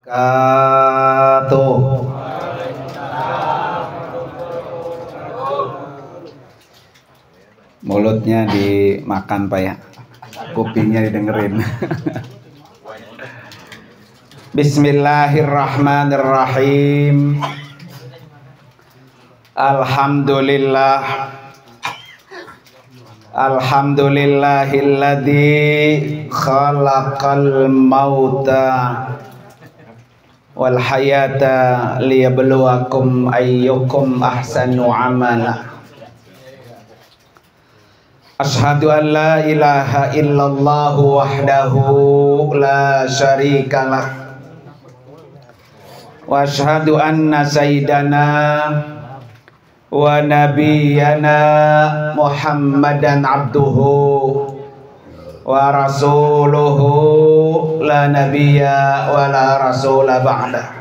Katuh. Mulutnya dimakan Pak ya, kupingnya didengerin. Bismillahirrahmanirrahim. Alhamdulillah. Alhamdulillahilladzi khalaqal mauta wal hayata liyabluwakum ayyukum ahsanu amala. Asyhadu an la ilaha illallah wahdahu la syarikalah wa asyhadu anna sayyidana wa nabiyyana Muhammadan abduhu wa rasuluhu la nabiyya wa la rasula ba'da.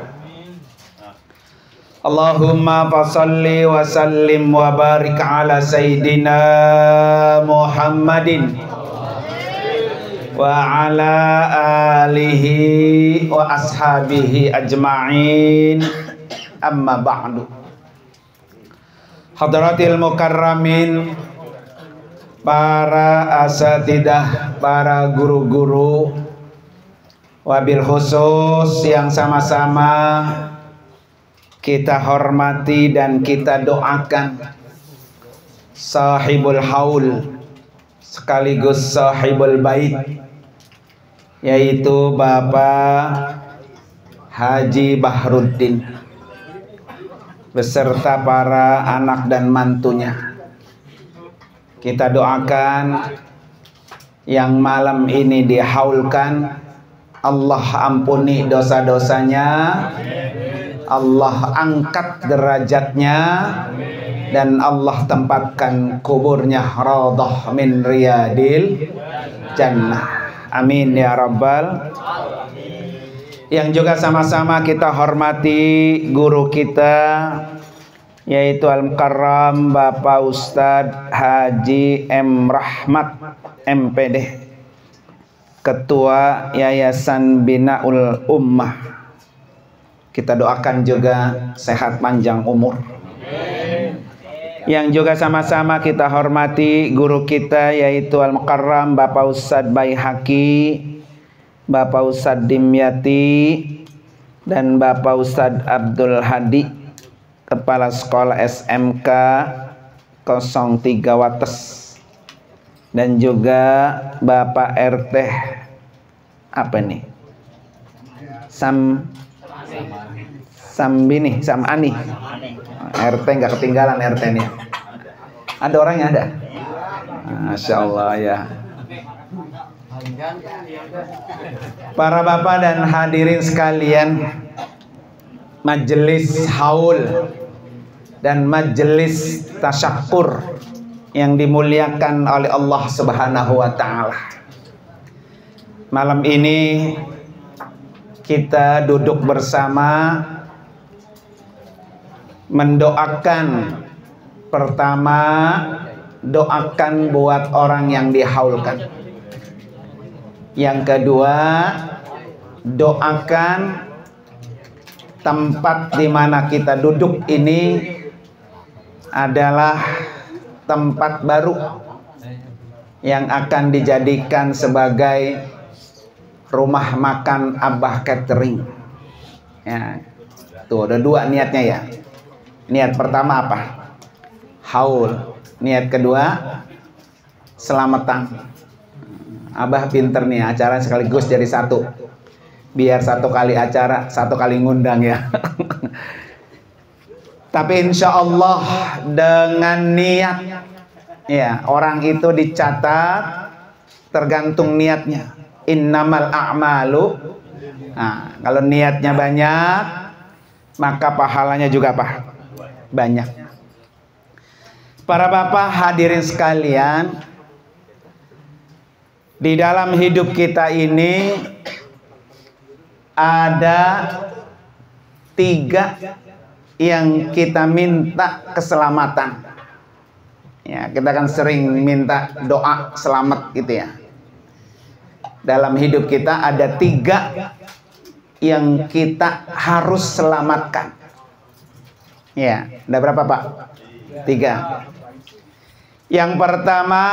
Allahumma fasalli wa sallim wa barik ala sayyidina Muhammadin wa ala alihi wa ashabihi ajma'in, amma ba'du. Hadratil mukarramin, para asatidah, para guru-guru, wabil khusus yang sama-sama kita hormati dan kita doakan sahibul haul sekaligus sahibul bait, yaitu Bapak Haji Bahruddin beserta para anak dan mantunya. Kita doakan yang malam ini dihaulkan, Allah ampuni dosa-dosanya, Allah angkat derajatnya, dan Allah tempatkan kuburnya raudhah min riyadil jannah. Amin ya rabbal. Yang juga sama-sama kita hormati guru kita, yaitu Al-Mukarram Bapak Ustadz Haji M. Rahmat MPD, Ketua Yayasan Binaul Ummah. Kita doakan juga sehat panjang umur. Yang juga sama-sama kita hormati guru kita, yaitu Al-Mukarram Bapak Ustadz Baihaqi, Bapak Ustadz Dimyati, dan Bapak Ustadz Abdul Hadi, Kepala Sekolah SMK 03 Wates, dan juga Bapak RT apa nih? Samani. RT nggak ketinggalan RT nih. Ada orangnya ada. Masya Allah ya. Para bapak dan hadirin sekalian, majelis haul dan majelis tasyakur yang dimuliakan oleh Allah Subhanahu wa taala. Malam ini kita duduk bersama mendoakan, pertama doakan buat orang yang dihaulkan. Yang kedua, doakan tempat di mana kita duduk ini adalah tempat baru yang akan dijadikan sebagai rumah makan Abah Catering. Ya, tuh ada dua niatnya ya. Niat pertama apa? Haul. Niat kedua, selamatan. Abah pinter nih, acara sekaligus jadi satu. Biar satu kali acara, satu kali ngundang ya. Tapi insya Allah dengan niat, ya, orang itu dicatat tergantung niatnya. Innamal a'malu. Nah, kalau niatnya banyak, maka pahalanya juga apa? Banyak. Para bapak hadirin sekalian, di dalam hidup kita ini ada 3 yang kita minta keselamatan. Ya, kita kan sering minta doa selamat gitu ya. Dalam hidup kita ada 3 yang kita harus selamatkan. Ya, ada berapa Pak? 3. Yang pertama,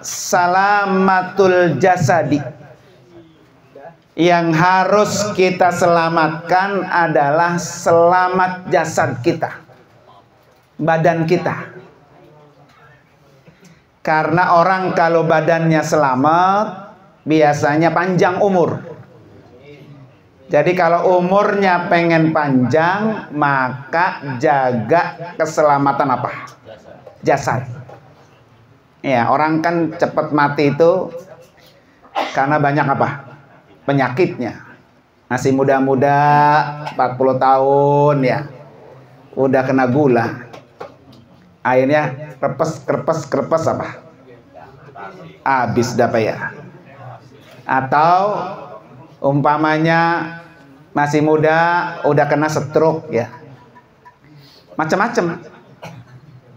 salamatul jasadi. Yang harus kita selamatkan adalah selamat jasad kita, badan kita. Karena orang kalau badannya selamat, biasanya panjang umur. Jadi kalau umurnya pengen panjang, maka jaga keselamatan apa? Jasad. Ya, orang kan cepat mati itu karena banyak apa? Penyakitnya. Masih muda-muda, 40 tahun ya, udah kena gula. Akhirnya krepes apa? Habis dah Pak ya. Atau umpamanya masih muda, udah kena stroke ya. Macam-macam.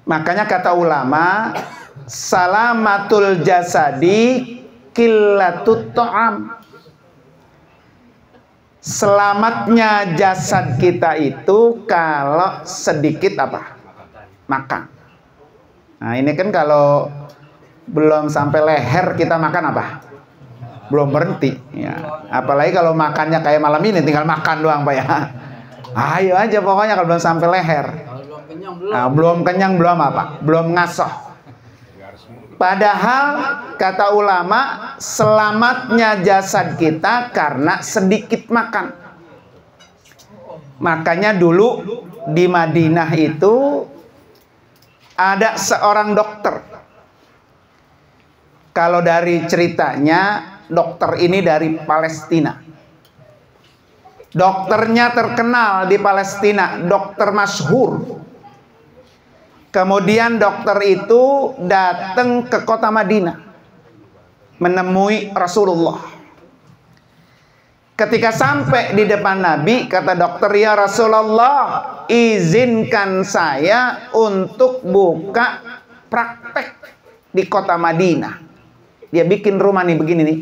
Makanya kata ulama, salamatul jasadi qillatut ta'am. Selamatnya jasad kita itu kalau sedikit apa? Makan. Nah ini kan kalau belum sampai leher kita makan apa? Belum berhenti ya. Apalagi kalau makannya kayak malam ini tinggal makan doang Pak ya. Ayo aja pokoknya kalau belum sampai leher. Nah, belum kenyang belum apa? Belum ngasoh. Padahal kata ulama, selamatnya jasad kita karena sedikit makan. Makanya dulu di Madinah itu ada seorang dokter. Kalau dari ceritanya, dokter ini dari Palestina. Dokternya terkenal di Palestina, dokter masyhur. Kemudian dokter itu datang ke kota Madinah menemui Rasulullah. Ketika sampai di depan Nabi, kata dokter, "Ya Rasulullah, izinkan saya untuk buka praktek di kota Madinah." Dia bikin rumah nih begini nih,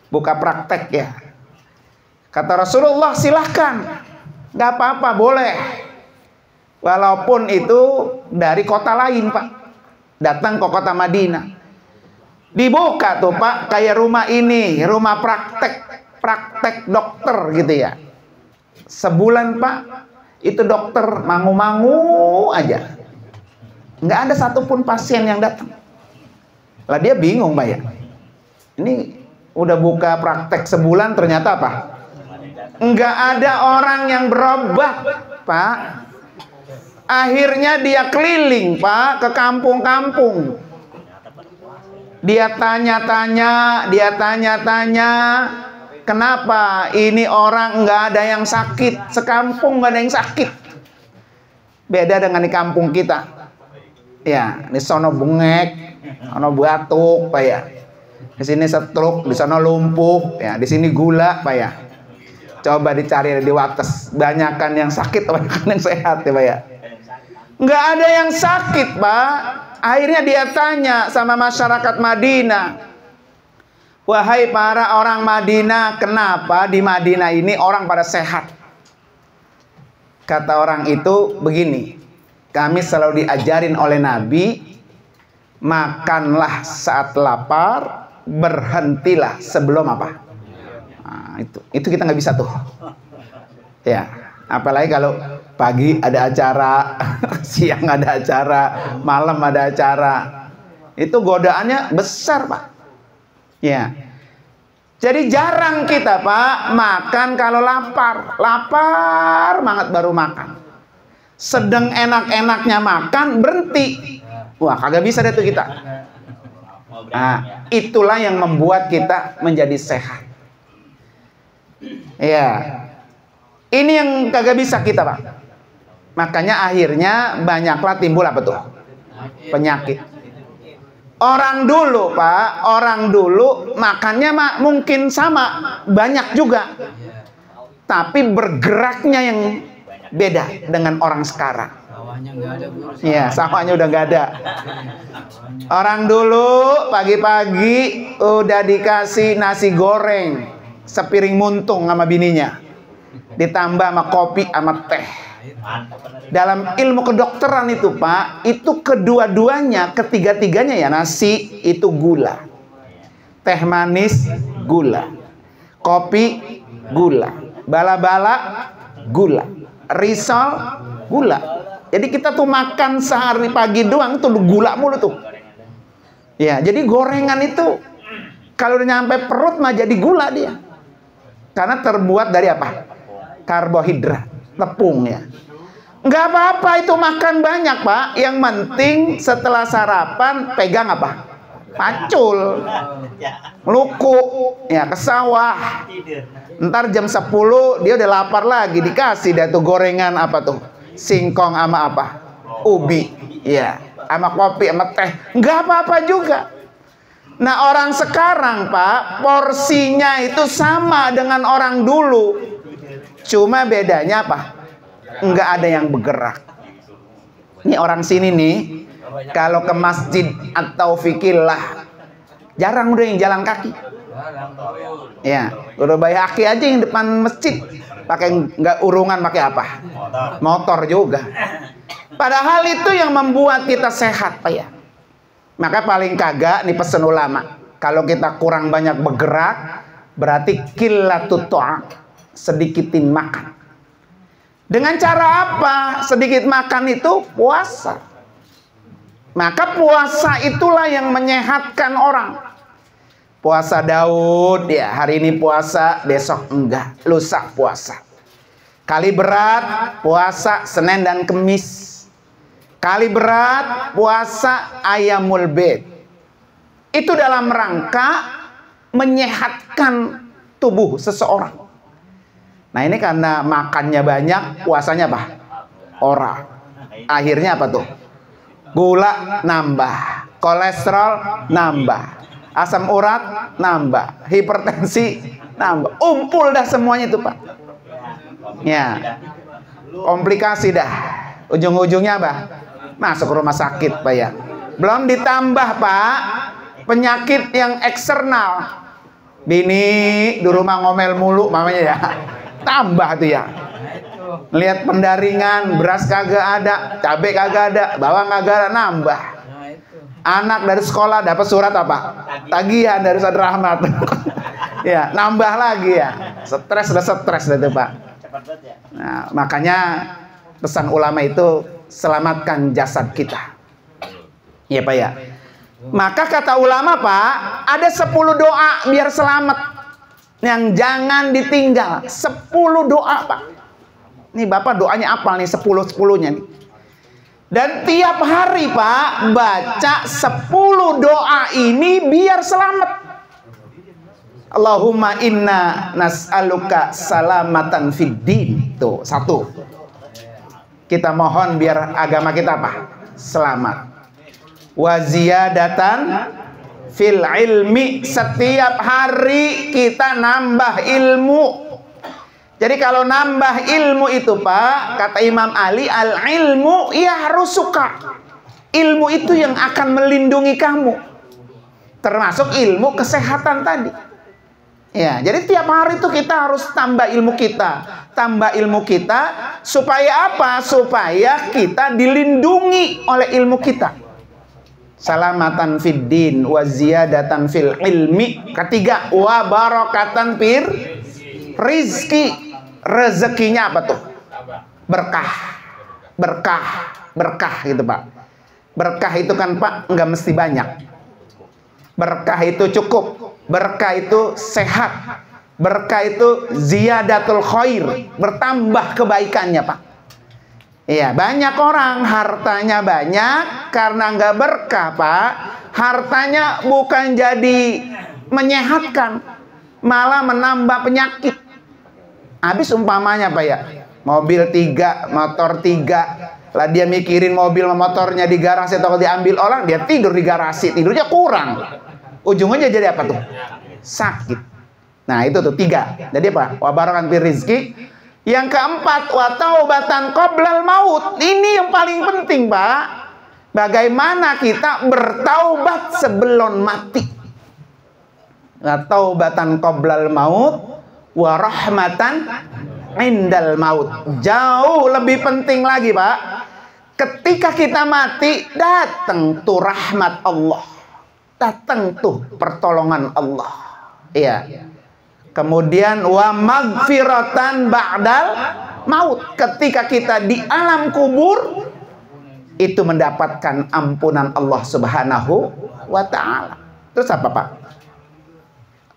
buka praktek ya. Kata Rasulullah, "Silahkan, nggak apa-apa, boleh." Walaupun itu dari kota lain Pak, datang ke kota Madinah. Dibuka tuh Pak, kayak rumah ini, rumah praktek dokter gitu ya. Sebulan Pak, itu dokter mangu-mangu aja, nggak ada satupun pasien yang datang. Lah dia bingung Pak ya, ini udah buka praktek sebulan ternyata apa? Nggak ada orang yang berobat Pak. Akhirnya dia keliling Pak ke kampung-kampung. Dia tanya-tanya, kenapa ini orang nggak ada yang sakit, sekampung nggak ada yang sakit. Beda dengan di kampung kita. Ya, di sono bengek, sono batuk Pak ya. Di sini stroke, di sono lumpuh, ya, di sini gula Pak ya. Coba dicari di Wates, banyakan yang sakit, banyakan yang sehat ya Pak ya. Nggak ada yang sakit Pak. Akhirnya dia tanya sama masyarakat Madinah, "Wahai para orang Madinah, kenapa di Madinah ini orang pada sehat?" Kata orang itu begini, "Kami selalu diajarin oleh Nabi, makanlah saat lapar, berhentilah sebelum apa?" Nah, itu kita nggak bisa tuh. Ya, apalagi kalau pagi ada acara, siang ada acara, malam ada acara. Itu godaannya besar Pak. Ya. Jadi jarang kita Pak makan kalau lapar. Lapar banget baru makan. Sedang enak-enaknya makan berhenti. Wah, kagak bisa deh tuh kita. Nah, itulah yang membuat kita menjadi sehat. Ya. Ini yang kagak bisa kita Pak. Makanya akhirnya banyaklah timbul apa tuh? Penyakit. Orang dulu Pak, orang dulu makannya mungkin sama, banyak juga. Tapi bergeraknya yang beda dengan orang sekarang. Iya, sawahnya udah nggak ada. Orang dulu pagi-pagi udah dikasih nasi goreng, sepiring muntung sama bininya, ditambah sama kopi sama teh. Dalam ilmu kedokteran itu Pak, itu kedua-duanya, ketiga-tiganya ya, nasi itu gula, teh manis gula, kopi gula, bala-bala gula, risol gula. Jadi kita tuh makan sehari pagi doang tuh gula mulu tuh. Ya, jadi gorengan itu kalau udah nyampe perut mah jadi gula dia. Karena terbuat dari apa? Karbohidrat, tepung ya. Nggak apa-apa itu makan banyak Pak. Yang penting setelah sarapan pegang apa? Pacul, meluku, ya ke sawah. Ntar jam 10 dia udah lapar lagi, dikasih dah tuh gorengan apa tuh? Singkong sama apa? Ubi, ya, sama kopi sama teh. Nggak apa-apa juga. Nah orang sekarang Pak, porsinya itu sama dengan orang dulu. Cuma bedanya apa? Nggak ada yang bergerak. Ini orang sini nih, kalau ke masjid atau fikillah, jarang udah yang jalan kaki. Ya, udah Bayhaqi aja yang depan masjid pakai nggak urungan, pakai apa? Motor juga. Padahal itu yang membuat kita sehat Pak ya. Maka paling kagak nih pesan ulama, kalau kita kurang banyak bergerak, berarti qillatut ta'am, sedikitin makan. Dengan cara apa? Sedikit makan itu puasa. Maka puasa itulah yang menyehatkan orang. Puasa Daud ya, hari ini puasa, besok enggak, lusa puasa. Kali berat puasa Senin dan Kemis. Kali berat puasa Ayyamul Bid. Itu dalam rangka menyehatkan tubuh seseorang. Nah ini karena makannya banyak, puasanya apa? Ora. Akhirnya apa tuh? Gula nambah, kolesterol nambah, asam urat nambah, hipertensi nambah, umpul dah semuanya itu Pak. Ya, komplikasi dah. Ujung-ujungnya apa? Masuk rumah sakit Pak ya. Belum ditambah Pak, penyakit yang eksternal. Bini di rumah ngomel mulu mamanya ya. Tambah tuh ya. Lihat pendaringan, beras kagak ada, cabai kagak ada, bawang kagak ada, nambah. Anak dari sekolah dapat surat apa? Tagihan dari Ustaz Rahmat. Ya, nambah lagi ya. Stres itu Pak. Nah, makanya pesan ulama itu selamatkan jasad kita. Ya Pak ya. Maka kata ulama Pak, ada 10 doa biar selamat yang jangan ditinggal. 10 doa Pak. Nih Bapak doanya apal nih 10-10-nya nih. Dan tiap hari Pak baca 10 doa ini biar selamat. Allahumma inna nas'aluka salamatan fid din. Tuh, 1. Kita mohon biar agama kita apa? Selamat. Wa ziyadatan fil ilmi. Setiap hari kita nambah ilmu. Jadi kalau nambah ilmu itu Pak, kata Imam Ali, al ilmu ya harus suka. Ilmu itu yang akan melindungi kamu. Termasuk ilmu kesehatan tadi. Ya, jadi tiap hari itu kita harus tambah ilmu kita. Tambah ilmu kita supaya apa? Supaya kita dilindungi oleh ilmu kita. Salamatan fid din wa ziyadatan fil ilmi. Ketiga, wa barakatan fir rizki. Rezekinya apa tuh? Berkah. Berkah, berkah gitu Pak. Berkah itu kan Pak nggak mesti banyak. Berkah itu cukup. Berkah itu sehat. Berkah itu ziyadatul khair, bertambah kebaikannya Pak. Iya, banyak orang hartanya banyak karena nggak berkah Pak. Hartanya bukan jadi menyehatkan, malah menambah penyakit. Habis umpamanya Pak ya, mobil 3, motor 3, lah dia mikirin mobil sama motornya di garasi atau diambil orang, dia tidur di garasi, tidurnya kurang. Ujungnya jadi apa tuh? Sakit. Nah itu tuh 3. Jadi apa? Wa barakan fir rizki. Yang keempat, wa taubatan qoblal maut. Ini yang paling penting Pak. Bagaimana kita bertaubat sebelum mati. Wa taubatan qoblal maut. wa rahmatan indal maut. Jauh lebih penting lagi, Pak. Ketika kita mati, datang tuh rahmat Allah. Datang tuh pertolongan Allah. Iya. Kemudian wa magfiratan ba'dal maut. Ketika kita di alam kubur, itu mendapatkan ampunan Allah Subhanahu wa ta'ala. Terus apa, Pak?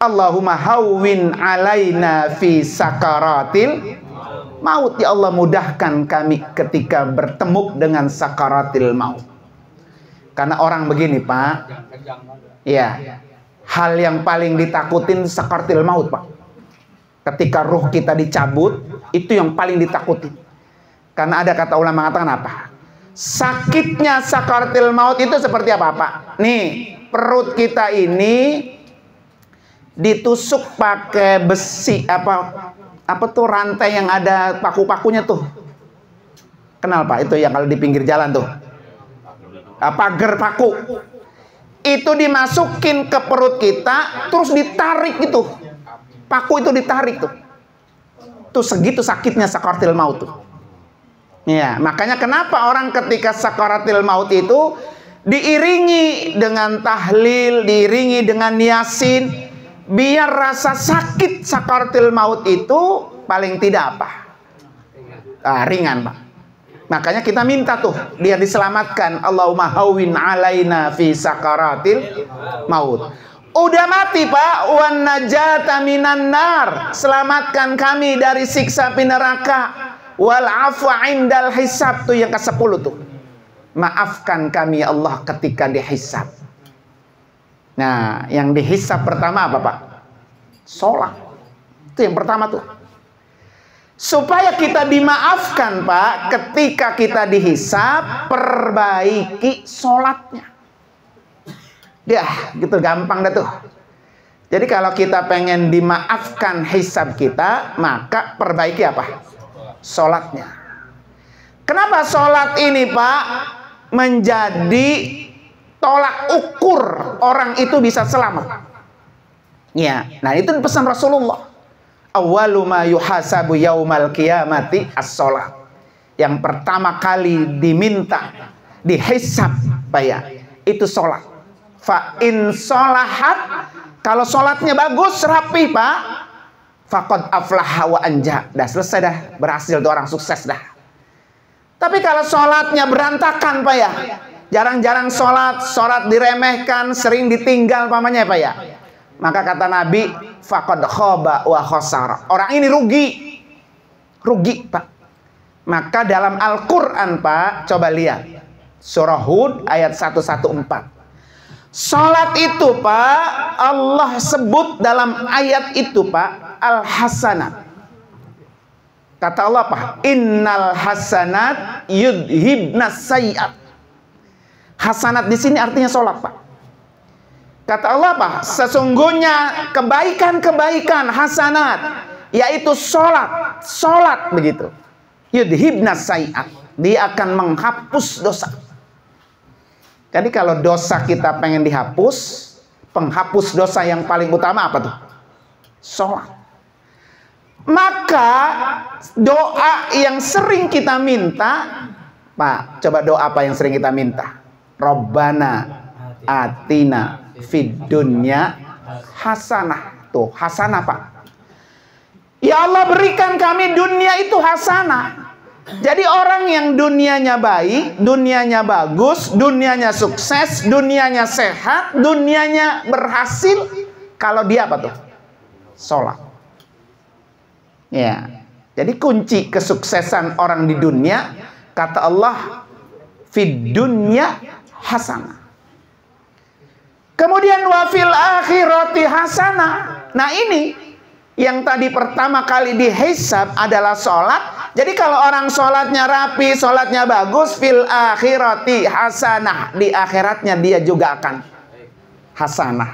Allahumma hawwin alaina fi sakaratil maut. Ya Allah, mudahkan kami ketika bertemu dengan sakaratil maut. Karena orang begini, Pak. Ya, hal yang paling ditakutin sakaratil maut, Pak. Ketika ruh kita dicabut, itu yang paling ditakutin. Karena ada kata ulama mengatakan apa? Sakitnya sakaratil maut itu seperti apa, Pak? Nih, perut kita ini ditusuk pakai besi, apa tuh, rantai yang ada paku-pakunya tuh. Kenal, Pak? Itu yang kalau di pinggir jalan tuh. Pagar paku. Itu dimasukin ke perut kita, terus ditarik itu. Paku itu ditarik tuh. Tuh segitu sakitnya sakaratil maut tuh. Ya, makanya kenapa orang ketika sakaratil maut itu diiringi dengan tahlil, diiringi dengan yasin, biar rasa sakit sakaratil maut itu paling tidak apa? Ringan, Pak. Makanya kita minta tuh dia diselamatkan. Allahumma hawwin alaina fi sakaratil maut. Udah mati, Pak, wan najata minan nar. Selamatkan kami dari siksa api neraka. Wal afwa indal hisab, tuh yang ke-10 tuh. Maafkan kami Allah ketika dihisab. Nah, yang dihisab pertama apa, Pak? Sholat. Itu yang pertama tuh. Supaya kita dimaafkan, Pak, ketika kita dihisab, perbaiki sholatnya. Ya, gitu gampang dah tuh. Jadi kalau kita pengen dimaafkan hisab kita, maka perbaiki apa? Sholatnya. Kenapa sholat ini, Pak, menjadi tolak ukur orang itu bisa selamat? Ya, nah itu pesan Rasulullah. Awwalu ma yuhasabu yaumal qiyamati as-sholat. Yang pertama kali diminta dihisab, Pak, ya, itu sholat. Fa in sholahat, kalau sholatnya bagus, rapi, Pak, faqad aflaha wa anja. Dah selesai dah, berhasil tuh orang sukses dah. Tapi kalau sholatnya berantakan, Pak, ya, jarang-jarang sholat diremehkan, sering ditinggal pamannya, Pak, ya, maka kata Nabi, faqad khaba wa khasara. Orang ini rugi, Pak. Maka dalam Al-Quran, Pak, coba lihat surah Hud ayat 114. Sholat itu, Pak, Allah sebut dalam ayat itu, Pak, al-hasanat. Kata Allah apa? Innal hasanat yudhibnas sayyi'at. Hasanat di sini artinya sholat, Pak. Kata Allah apa? Sesungguhnya kebaikan-kebaikan hasanat, yaitu sholat begitu. Yudhibnas sayyi'at. Dia akan menghapus dosa. Jadi kalau dosa kita pengen dihapus, penghapus dosa yang paling utama apa tuh? Sholat. Maka doa yang sering kita minta, Pak, coba doa apa yang sering kita minta? Rabbana atina fid dunya hasanah. Tuh, hasanah, Pak. Ya Allah, berikan kami dunia itu hasanah. Jadi orang yang dunianya baik, dunianya bagus, dunianya sukses, dunianya sehat, dunianya berhasil, kalau dia apa tuh? Sholat. Ya. Jadi kunci kesuksesan orang di dunia, kata Allah, fid dunya hasanah. Kemudian wafil akhirati hasanah. Nah ini yang tadi pertama kali dihisab adalah sholat. Jadi kalau orang sholatnya rapi, sholatnya bagus, fil akhirati hasanah, di akhiratnya dia juga akan hasanah.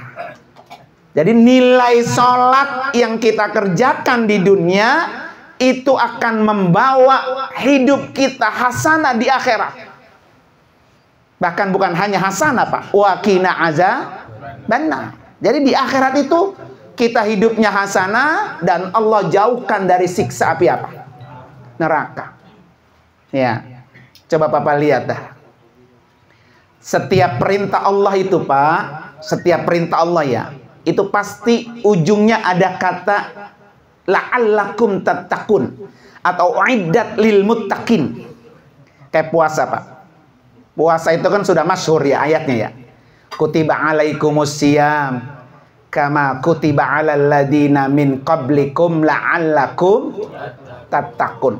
Jadi nilai sholat yang kita kerjakan di dunia itu akan membawa hidup kita hasanah di akhirat. Bahkan bukan hanya hasanah, Pak, wa qina azabannar. Jadi di akhirat itu kita hidupnya hasanah, dan Allah jauhkan dari siksa api apa? Neraka. Ya, coba Papa lihat dah. Setiap perintah Allah itu, Pak, setiap perintah Allah ya, itu pasti ujungnya ada kata la'allakum tattaqun atau uiddat lil muttaqin. Kayak puasa, Pak. Puasa itu kan sudah masyhur ya ayatnya ya. Kutiba alaikumusiyam kama kutiba alal ladina min qablikum la'allakum tattaqun.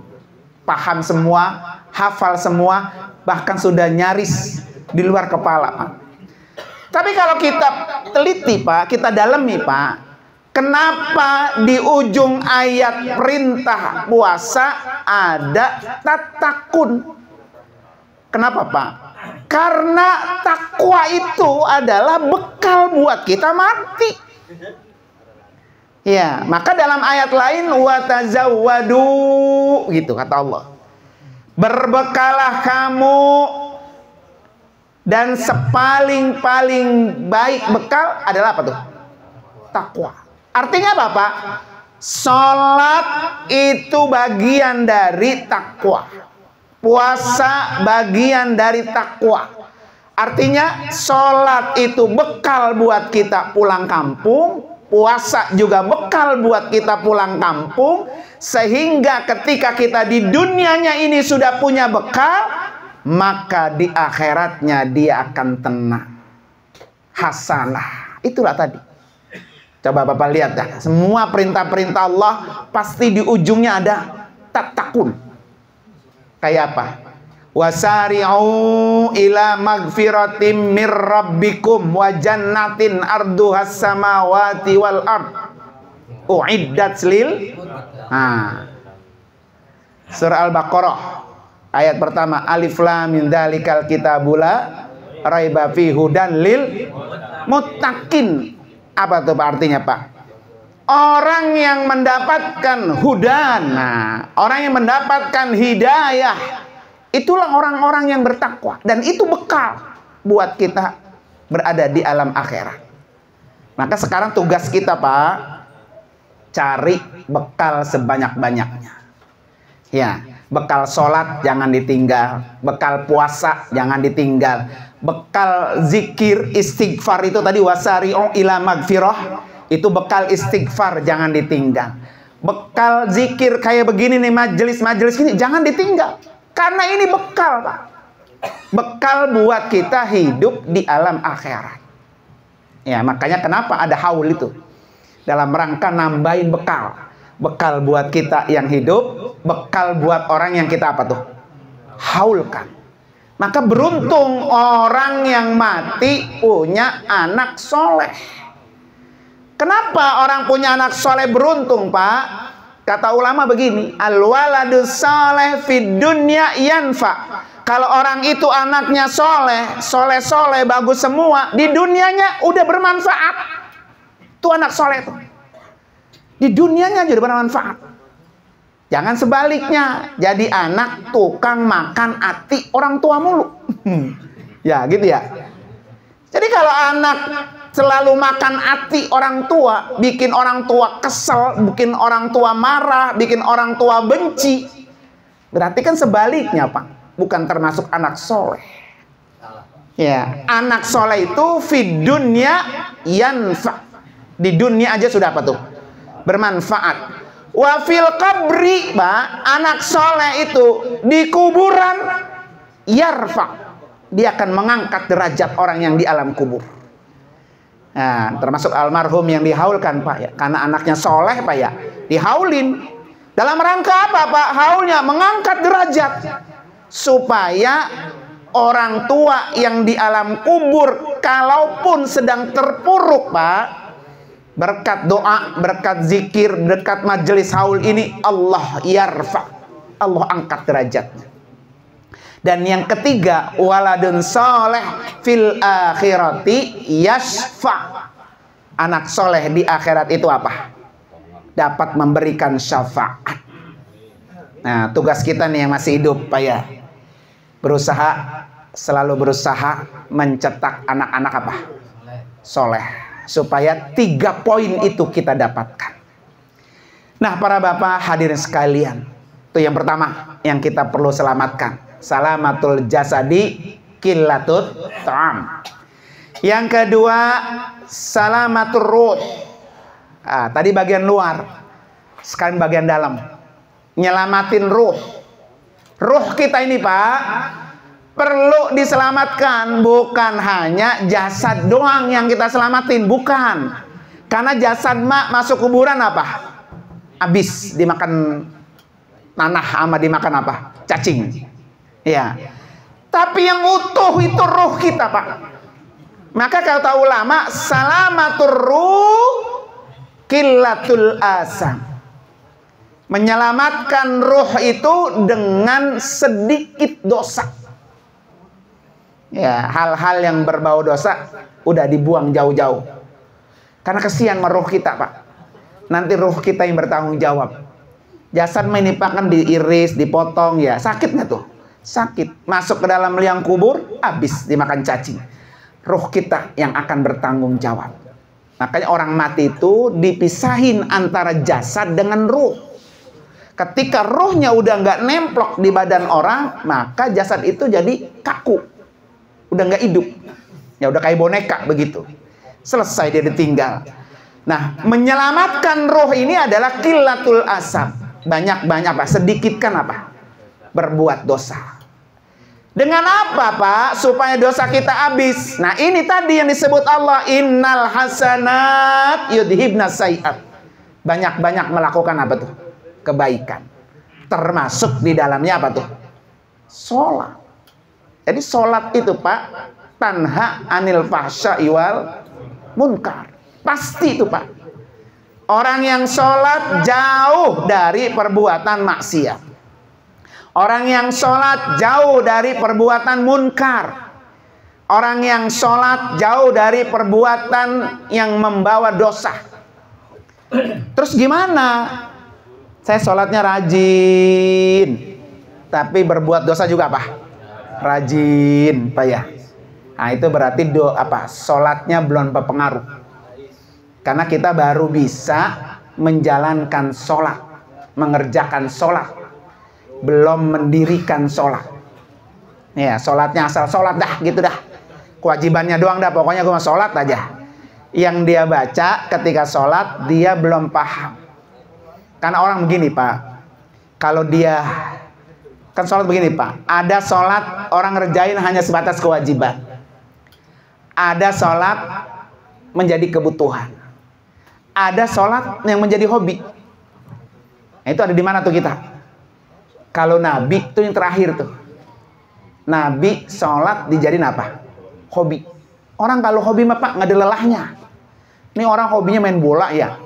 Paham semua, hafal semua, bahkan sudah nyaris di luar kepala, Pak. Tapi kalau kita teliti, Pak, kita dalami, Pak, kenapa di ujung ayat perintah puasa ada tatakun? Kenapa, Pak? Karena takwa itu adalah bekal buat kita mati. Ya, maka dalam ayat lain watazawwadu gitu kata Allah. Berbekalah kamu, dan sepaling-paling baik bekal adalah apa tuh? Takwa. Artinya apa, Pak? Sholat itu bagian dari takwa. Puasa bagian dari takwa. Artinya sholat itu bekal buat kita pulang kampung. Puasa juga bekal buat kita pulang kampung. Sehingga ketika kita di dunianya ini sudah punya bekal, maka di akhiratnya dia akan tenang. Hasanah. Itulah tadi. Coba Bapak lihat dah. Semua perintah-perintah Allah pasti di ujungnya ada tatakun. Kayak apa? Wasari'u ila magfiratim mir rabbikum wa jannatin arduhas samawati wal ard uiddat lil. Surah Al-Baqarah ayat pertama, alif lam mim dzalikal kitabula raiba fi hudan lil muttaqin. Apa tuh Pak artinya, Pak? Orang yang mendapatkan hudan, orang yang mendapatkan hidayah, itulah orang-orang yang bertakwa, dan itu bekal buat kita berada di alam akhirat. Maka sekarang tugas kita, Pak, cari bekal sebanyak-banyaknya. Ya, bekal sholat jangan ditinggal, bekal puasa jangan ditinggal, bekal zikir istighfar itu tadi wasari'u ila magfirah, itu bekal istighfar jangan ditinggal. Bekal zikir kayak begini nih, majelis-majelis ini jangan ditinggal. Karena ini bekal, Pak. Bekal buat kita hidup di alam akhirat. Ya, makanya kenapa ada haul itu? Dalam rangka nambahin bekal. Bekal buat kita yang hidup, bekal buat orang yang kita apa tuh? Haulkan. Maka beruntung orang yang mati punya anak soleh. Kenapa orang punya anak soleh beruntung, Pak? Kata ulama begini, al-waladu soleh fid dunya yanfa. Kalau orang itu anaknya soleh, bagus semua, di dunianya udah bermanfaat. Itu anak soleh tuh. Di dunianya juga bermanfaat. Jangan sebaliknya, jadi anak tukang makan hati orang tua mulu. Ya, gitu ya. Jadi kalau anak selalu makan hati orang tua, bikin orang tua kesel, bikin orang tua marah, bikin orang tua benci, berarti kan sebaliknya, Pak, bukan termasuk anak soleh. Ya, anak soleh itu fid dunya yanfa. Di dunia aja sudah apa tuh? Bermanfaat. Wa fil qabri, Pak, anak soleh itu di kuburan yarfa. Dia akan mengangkat derajat orang yang di alam kubur. Nah, termasuk almarhum yang dihaulkan, Pak, ya, karena anaknya soleh, Pak, ya, dihaulin. Dalam rangka apa, Pak? Haulnya mengangkat derajat supaya orang tua yang di alam kubur, kalaupun sedang terpuruk, Pak, berkat doa, berkat zikir, berkat majelis haul ini, Allah yarfa, Allah angkat derajatnya. Dan yang ketiga, waladun soleh fil akhirati yashfa. Anak soleh di akhirat itu apa? Dapat memberikan syafaat. Nah, tugas kita nih yang masih hidup, Pak, ya, selalu berusaha mencetak anak-anak apa? Soleh. supaya 3 poin itu kita dapatkan. Nah, para bapak hadirin sekalian, itu yang pertama yang kita perlu selamatkan. Salamatul jasadi qillatut ta'am. Yang kedua, salamatur ruh. Tadi bagian luar, sekarang bagian dalam. Nyelamatin ruh. Ruh kita ini, Pak, perlu diselamatkan. Bukan hanya jasad doang yang kita selamatin, bukan. Karena jasad masuk kuburan apa? Habis dimakan tanah sama dimakan apa? Cacing. Ya. Tapi yang utuh itu ruh kita, Pak. Maka kata ulama, salamatur ruh qillatul asam. Menyelamatkan ruh itu dengan sedikit dosa. Ya, hal-hal yang berbau dosa udah dibuang jauh-jauh. Karena kesian sama ruh kita, Pak. Nanti ruh kita yang bertanggung jawab. Jasad ini Pak kan diiris, dipotong, ya sakit nggak tuh? Sakit. Masuk ke dalam liang kubur, habis dimakan cacing. Ruh kita yang akan bertanggung jawab. Makanya orang mati itu dipisahin antara jasad dengan ruh. Ketika ruhnya udah nggak nemplok di badan orang, maka jasad itu jadi kaku, udah nggak hidup. Ya udah kayak boneka begitu. Selesai dia ditinggal. Nah, menyelamatkan ruh ini adalah qillatul asam. Banyak-banyak apa? Sedikitkan apa? Berbuat dosa. Dengan apa, Pak? Supaya dosa kita habis. Nah, ini tadi yang disebut Allah, innal hasanat yudhibna sayiat. Banyak-banyak melakukan apa tuh? Kebaikan. Termasuk di dalamnya apa tuh? Sholat. Jadi sholat itu, Pak, tanha anil fahsya'i wal munkar. Pasti itu, Pak. Orang yang sholat jauh dari perbuatan maksiat. Orang yang sholat jauh dari perbuatan munkar. Orang yang sholat jauh dari perbuatan yang membawa dosa. Terus gimana? Saya sholatnya rajin, tapi berbuat dosa juga apa? Rajin, Pak ya. Nah, itu berarti sholatnya belum berpengaruh. Karena kita baru bisa menjalankan sholat, mengerjakan sholat, belum mendirikan sholat. Ya, sholatnya asal sholat dah, gitu dah. Kewajibannya doang dah, pokoknya gue mau sholat aja. Yang dia baca ketika sholat, dia belum paham. Karena orang begini, Pak. Kalau dia, kan sholat begini, Pak. Ada sholat orang ngerjain hanya sebatas kewajiban. Ada sholat menjadi kebutuhan. Ada sholat yang menjadi hobi. Nah, itu ada di mana tuh kita? Kalau Nabi itu yang terakhir tuh. Nabi sholat dijadiin apa? Hobi. Orang kalau hobi mah, Pak, nggak ada lelahnya. Ini orang hobinya main bola ya.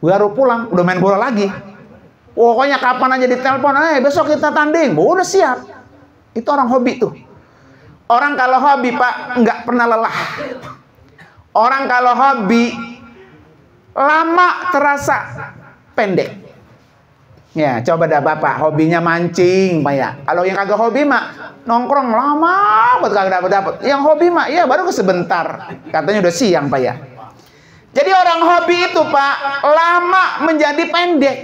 Baru pulang udah main bola lagi. Pokoknya kapan aja ditelepon, besok kita tanding. Udah siap. Itu orang hobi tuh. Orang kalau hobi, Pak, nggak pernah lelah. Orang kalau hobi lama terasa pendek. Ya, coba dah Bapak hobinya mancing, Pak ya. Kalau yang kagak hobi mah nongkrong lama buat kagak dapat. Yang hobi mah ya baru sebentar. Katanya udah siang, Pak ya. Jadi orang hobi itu, Pak, lama menjadi pendek.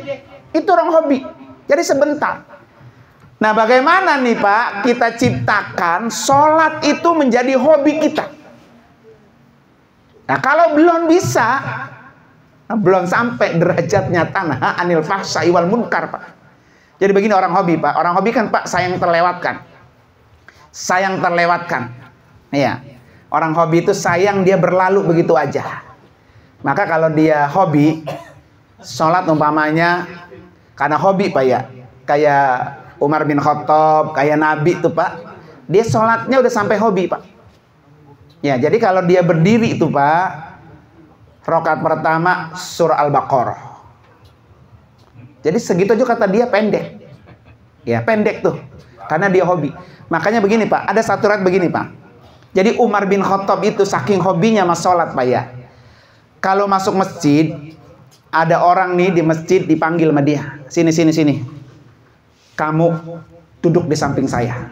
Itu orang hobi. Jadi sebentar. Nah, bagaimana nih, Pak, kita ciptakan sholat itu menjadi hobi kita. Nah, kalau belum bisa, belum sampai derajatnya tanha anil fahsya'i wal munkar, Pak. Jadi begini orang hobi, Pak. Orang hobi kan, Pak, sayang terlewatkan. Sayang terlewatkan. Iya. Orang hobi itu sayang dia berlalu begitu aja. Maka kalau dia hobi, sholat umpamanya, karena hobi, Pak ya. Kayak Umar bin Khattab, kayak Nabi tuh, Pak. Dia sholatnya udah sampai hobi, Pak. Ya, jadi kalau dia berdiri itu, Pak, rakaat pertama surah Al-Baqarah. Jadi segitu aja kata dia pendek. Ya, pendek tuh. Karena dia hobi. Makanya begini, Pak. Ada satu riwayat begini, Pak. Jadi Umar bin Khattab itu saking hobinya sama sholat, Pak ya. Kalau masuk masjid, ada orang nih di masjid dipanggil sama dia. Sini, sini, sini. Kamu duduk di samping saya.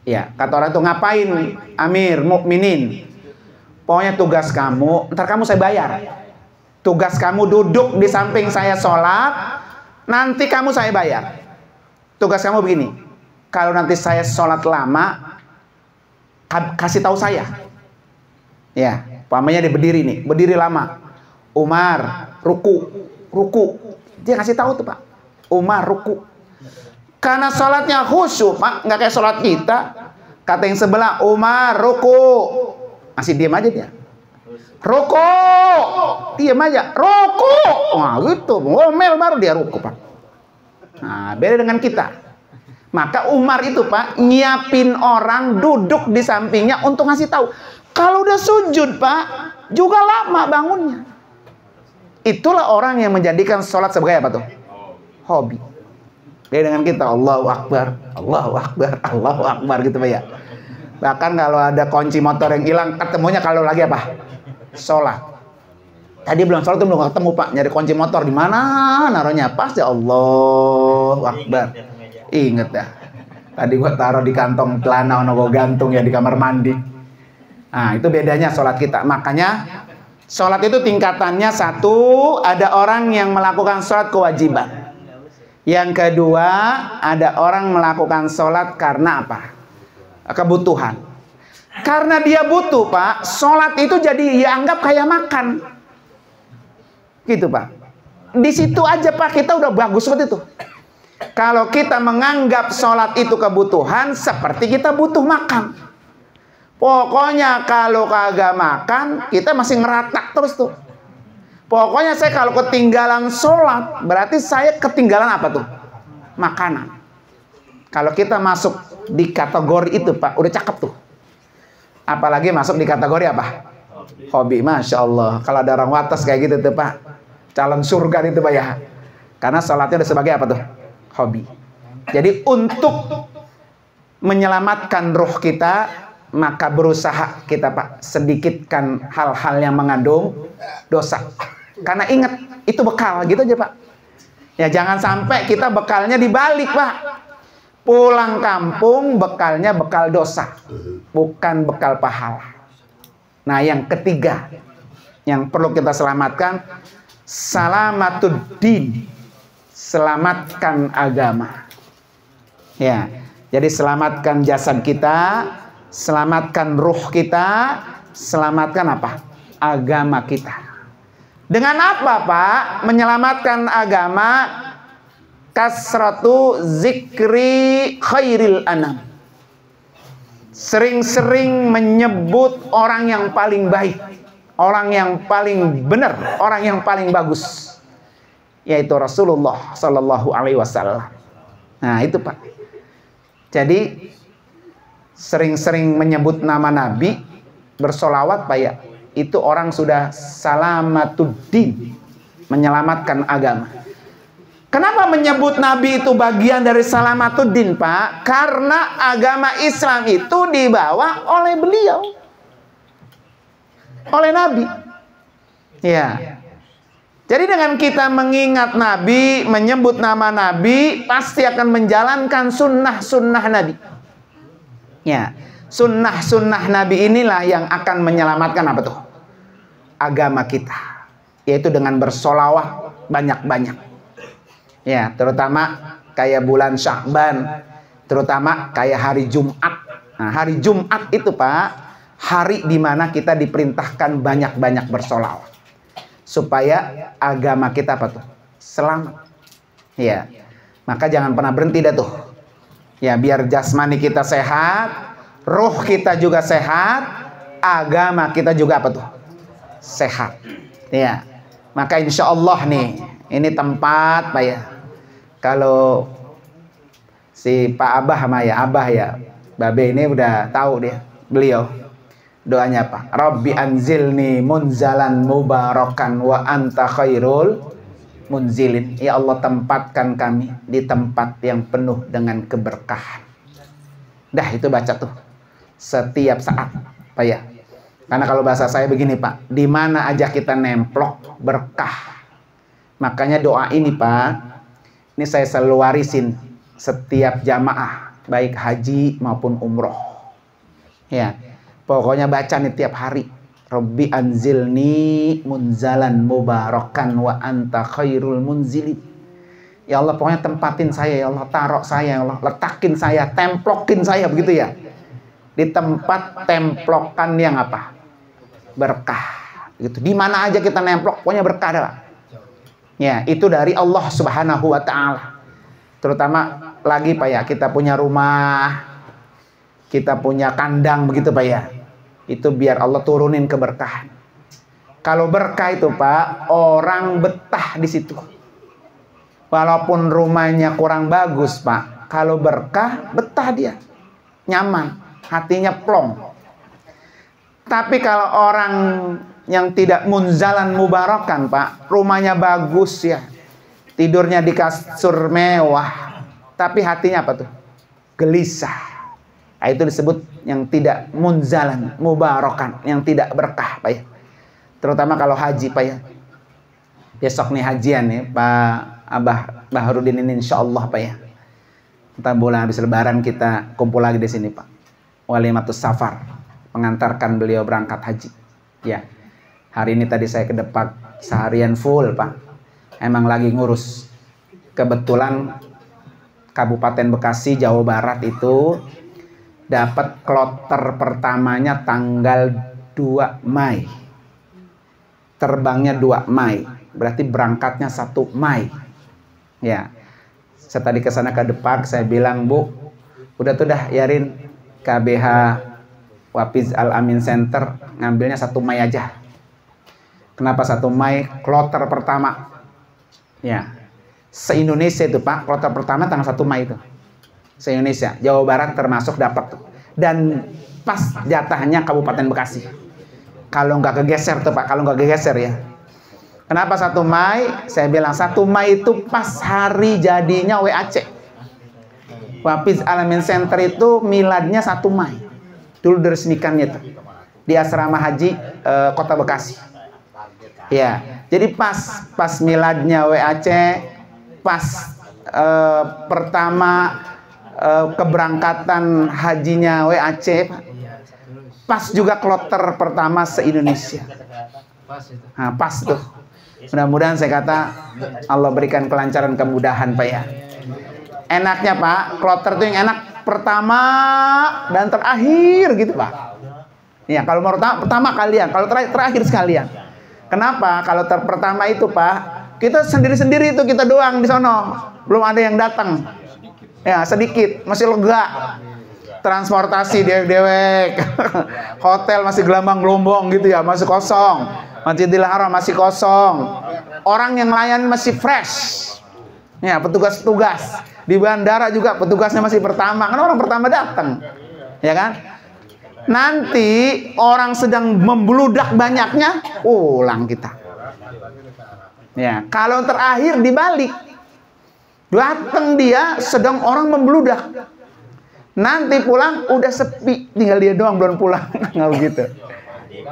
Ya, kata orang itu, ngapain Amir Mukminin? Pokoknya tugas kamu, ntar kamu saya bayar. Tugas kamu duduk di samping saya sholat, nanti kamu saya bayar. Tugas kamu begini, kalau nanti saya sholat lama, kasih tahu saya. Ya, umpamanya dia berdiri nih, berdiri lama. Umar, ruku. Dia kasih tahu tuh Pak. Umar, ruku. Karena sholatnya khusyuk Pak, nggak kayak sholat kita. Kata yang sebelah, Umar, ruku. Masih diam aja dia. Ruku, diam aja. Ruku, wah gitu. Ngomel baru dia ruku Pak. Nah, beda dengan kita. Maka Umar itu Pak nyiapin orang duduk di sampingnya untuk ngasih tahu. Kalau udah sujud Pak, juga lama bangunnya. Itulah orang yang menjadikan sholat sebagai apa tuh? Hobi. Beda dengan kita, Allahu Akbar, Allahu Akbar, Allahu Akbar gitu Pak ya. Bahkan kalau ada kunci motor yang hilang, ketemunya kalau lagi apa? Sholat. Tadi belum sholat tuh belum ketemu Pak, nyari kunci motor di mana naruhnya, pas ya Allahu Akbar. Ingat ya. Tadi gua taruh di kantong celana, gua gantung ya di kamar mandi. Nah, itu bedanya sholat kita. Makanya sholat itu tingkatannya satu, ada orang yang melakukan sholat kewajiban. Yang kedua, ada orang melakukan sholat karena apa? Kebutuhan. Karena dia butuh Pak, sholat itu jadi dianggap kayak makan. Gitu Pak. Di situ aja Pak kita udah bagus seperti itu. Kalau kita menganggap sholat itu kebutuhan, seperti kita butuh makan. Pokoknya kalau kagak makan, kita masih ngeratak terus tuh. Pokoknya saya kalau ketinggalan sholat, berarti saya ketinggalan apa tuh? Makanan. Kalau kita masuk di kategori itu Pak, udah cakep tuh. Apalagi masuk di kategori apa? Hobi. Masya Allah. Kalau ada orang watas kayak gitu tuh Pak, calon surga itu Pak ya. Karena sholatnya udah sebagai apa tuh? Hobi. Jadi untuk menyelamatkan ruh kita, maka berusaha kita Pak sedikitkan hal-hal yang mengandung dosa. Karena ingat, itu bekal gitu aja Pak. Ya jangan sampai kita bekalnya dibalik Pak. Pulang kampung bekalnya bekal dosa, bukan bekal pahala. Nah yang ketiga yang perlu kita selamatkan, salamatud-din, selamatkan agama. Ya, jadi selamatkan jasad kita, selamatkan ruh kita, selamatkan apa? Agama kita. Dengan apa Pak? Menyelamatkan agama, kasratu zikri khairil anam. Sering-sering menyebut orang yang paling baik, orang yang paling benar, orang yang paling bagus, yaitu Rasulullah Sallallahu Alaihi Wasallam. Nah itu Pak. Jadi sering-sering menyebut nama Nabi, bersolawat Pak ya, itu orang sudah salamatuddin, menyelamatkan agama. Kenapa menyebut Nabi itu bagian dari salamatuddin Pak? Karena agama Islam itu dibawa oleh beliau, oleh Nabi. Ya. Jadi dengan kita mengingat Nabi, menyebut nama Nabi, pasti akan menjalankan sunnah-sunnah Nabi. Ya, sunnah-sunnah Nabi inilah yang akan menyelamatkan apa tuh? Agama kita. Yaitu dengan bersolawat banyak-banyak. Ya, terutama kayak bulan Sya'ban, terutama kayak hari Jumat. Nah, hari Jumat itu Pak, hari dimana kita diperintahkan banyak-banyak bersolawat. Supaya agama kita apa tuh? Selamat. Ya. Maka jangan pernah berhenti dah tuh. Ya, biar jasmani kita sehat, ruh kita juga sehat, agama kita juga apa tuh? Sehat. Ya. Maka insya Allah nih, ini tempat Pak ya. Kalau si Pak Abah sama ya, Abah ya, Babe ini udah tahu dia, beliau doanya apa? Rabbi anzilni munzalan mubarakan wa anta khairul munzilin. Ya Allah, tempatkan kami di tempat yang penuh dengan keberkahan. Dah itu baca tuh setiap saat Pak ya. Karena kalau bahasa saya begini Pak, di mana aja kita nemplok berkah. Makanya doa ini Pak, ini saya selalu warisin setiap jamaah, baik haji maupun umroh. Ya, pokoknya baca nih tiap hari. Rabbi anzilni munzalan mubarakan wa anta khairul munzilin. Ya Allah, pokoknya tempatin saya, ya Allah, taruh saya, ya Allah, letakin saya, templokin saya, begitu ya. Di tempat templokan yang apa? Berkah. Gitu. Di mana aja kita nemplok, pokoknya berkah dah. Ya, itu dari Allah Subhanahu wa taala. Terutama lagi Pak ya, kita punya rumah, kita punya kandang begitu Pak ya. Itu biar Allah turunin keberkahan. Kalau berkah itu Pak, orang betah di situ. Walaupun rumahnya kurang bagus Pak, kalau berkah betah dia, nyaman, hatinya plong. Tapi kalau orang yang tidak munzalan mubarakan Pak, rumahnya bagus ya, tidurnya di kasur mewah, tapi hatinya apa tuh? Gelisah. Nah, itu disebut yang tidak munzalan mubarakan, yang tidak berkah Pak ya. Terutama kalau haji Pak ya. Besok nih hajian nih Pak Abah Baharudin ini insya Allah Pak ya. Kita bulan habis lebaran kita kumpul lagi di sini Pak. Walimatus safar, mengantarkan beliau berangkat haji. Ya. Hari ini tadi saya ke Depak seharian full Pak. Emang lagi ngurus. Kebetulan Kabupaten Bekasi Jawa Barat itu dapat kloter pertamanya tanggal 2 Mei. Terbangnya 2 Mei. Berarti berangkatnya 1 Mei. Ya. Saya tadi ke sana ke Depak, saya bilang, "Bu, udah tuh dah Yarin KBH Wafiz Al-Amin Center ngambilnya 1 Mei aja." Kenapa 1 Mei? Kloter pertama. Ya. Se-Indonesia itu Pak, kloter pertama tanggal 1 Mei itu. Se-Indonesia, Jawa Barat termasuk dapat tuh. Dan pas jatahnya Kabupaten Bekasi. Kalau nggak kegeser tuh Pak, kalau nggak kegeser ya. Kenapa 1 Mei? Saya bilang 1 Mei itu pas hari jadinya WAC. Wafiz Al-Amin Center itu miladnya 1 Mei. Dulu diresmikannya tuh. Di Asrama Haji Kota Bekasi. Ya, jadi pas miladnya WAC, pas pertama keberangkatan hajinya WAC, pas juga kloter pertama se-Indonesia. Nah, pas tuh. Mudah-mudahan saya kata Allah berikan kelancaran kemudahan Pak ya. Enaknya Pak, kloter tuh yang enak pertama dan terakhir gitu Pak. Ya, kalau mau pertama kalian, kalau terakhir sekalian. Kenapa? Kalau pertama itu Pak, kita sendiri-sendiri itu kita doang di sono. Belum ada yang datang. Ya, sedikit, masih lega. Transportasi dewek-dewek. Hotel masih gelambang-gelombong gitu ya, masih kosong. Masjidil Haram masih kosong. Orang yang layan masih fresh. Ya, petugas-petugas. Di bandara juga petugasnya masih pertama. Kan orang pertama datang. Ya kan? Nanti orang sedang membludak banyaknya, pulang kita. Ya, kalau terakhir dibalik. Datang dia sedang orang membludak. Nanti pulang udah sepi, tinggal dia doang belum pulang. Nggak begitu.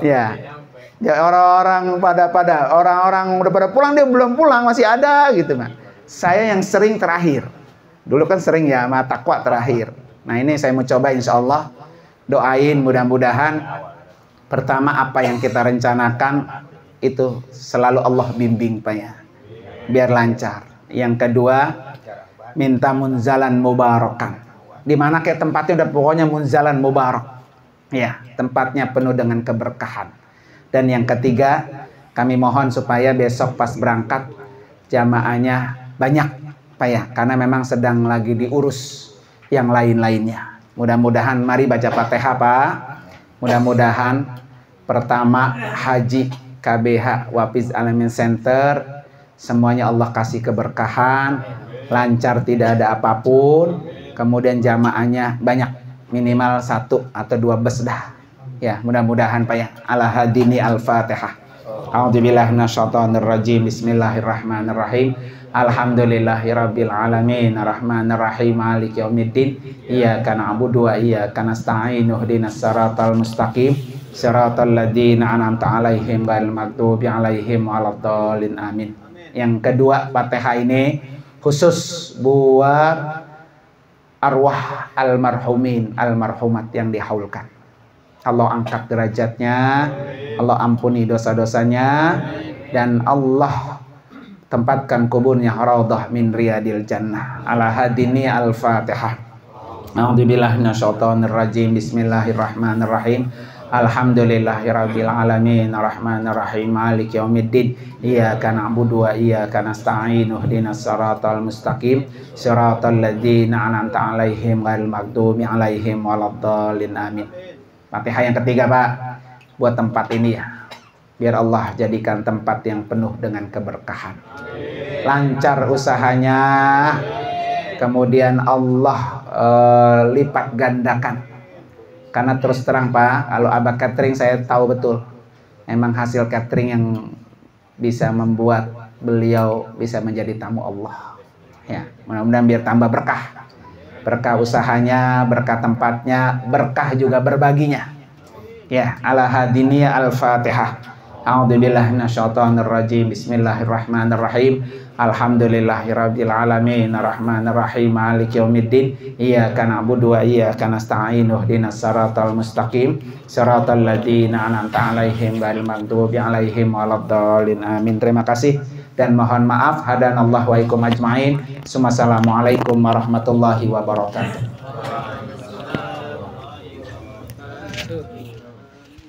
Ya. Ya, orang-orang orang-orang udah pada pulang, dia belum pulang, masih ada gitu, Mas. Saya yang sering terakhir. Dulu kan sering ya, sama takwa terakhir. Nah, ini saya mau coba insya Allah. Doain mudah-mudahan pertama apa yang kita rencanakan itu selalu Allah bimbing Pak ya. Biar lancar. Yang kedua, minta munzalan mubarakan. Dimana kayak tempatnya udah pokoknya munzalan mubarak. Ya, tempatnya penuh dengan keberkahan. Dan yang ketiga, kami mohon supaya besok pas berangkat jamaahnya banyak Pak ya, karena memang sedang lagi diurus yang lain-lainnya. Mudah-mudahan mari baca Fatihah Pak. Mudah-mudahan pertama haji KBH Wafiz Al-Amin Center semuanya Allah kasih keberkahan, lancar tidak ada apapun. Kemudian jamaahnya banyak, minimal 1 atau 2 bus dah. Ya, mudah-mudahan Pak ya. Ala hadini al-Fatihah. A'udzubillahi minasyaitonirrajim. Bismillahirrahmanirrahim. Alhamdulillahirabbil alamin. Arrahmanirrahim. Maliki yaumiddin. Iyyaka na'budu wa iyyaka nasta'in. Ihdinas siratal mustaqim. Siratal ladzina an'amta 'alaihim ghairil maghdubi 'alaihim waladdallin. Amin. Yang kedua, Fatihah ini khusus buat arwah almarhumin, almarhumat yang dihaulkan. Allah angkat derajatnya, Allah ampuni dosa-dosanya, dan Allah tempatkan kuburnya raudhah min riyadil jannah. Ala hadini al-Fatihah. A'udzubillahi minasyaitonir rajim. Bismillahirrahmanirrahim. Alhamdulillahirabbil alamin arrahmanir rahim maliki yaumiddin iyyaka na'budu wa iyyaka nasta'in ihdinas siratal mustaqim siratal ladzina an'amta 'alaihim ghairil maghdubi 'alaihim waladdallin amin. Fatihah yang ketiga, Pak, buat tempat ini ya, biar Allah jadikan tempat yang penuh dengan keberkahan, lancar usahanya, kemudian Allah lipat gandakan. Karena terus terang, Pak, kalau Abah catering saya tahu betul, memang hasil catering yang bisa membuat beliau bisa menjadi tamu Allah. Ya, mudah-mudahan biar tambah berkah. Berkah usahanya, berkah tempatnya, berkah juga berbaginya. Ya, ala hadiniya al-Fatihah. A'udzubillahi minasyaitonir rajim. Bismillahirrahmanirrahim. Alhamdulillahirabbil alamin arrahmanir rahim maliki yaumiddin iyyaka na'budu wa iyyaka nasta'in ihdinas siratal mustaqim siratal ladzina an'amta 'alaihim ghairil maghdubi 'alaihim waladdallin amin. Terima kasih dan mohon maaf. Hadanallahu wa ikum ajmain. Assalamualaikum warahmatullahi wabarakatuh.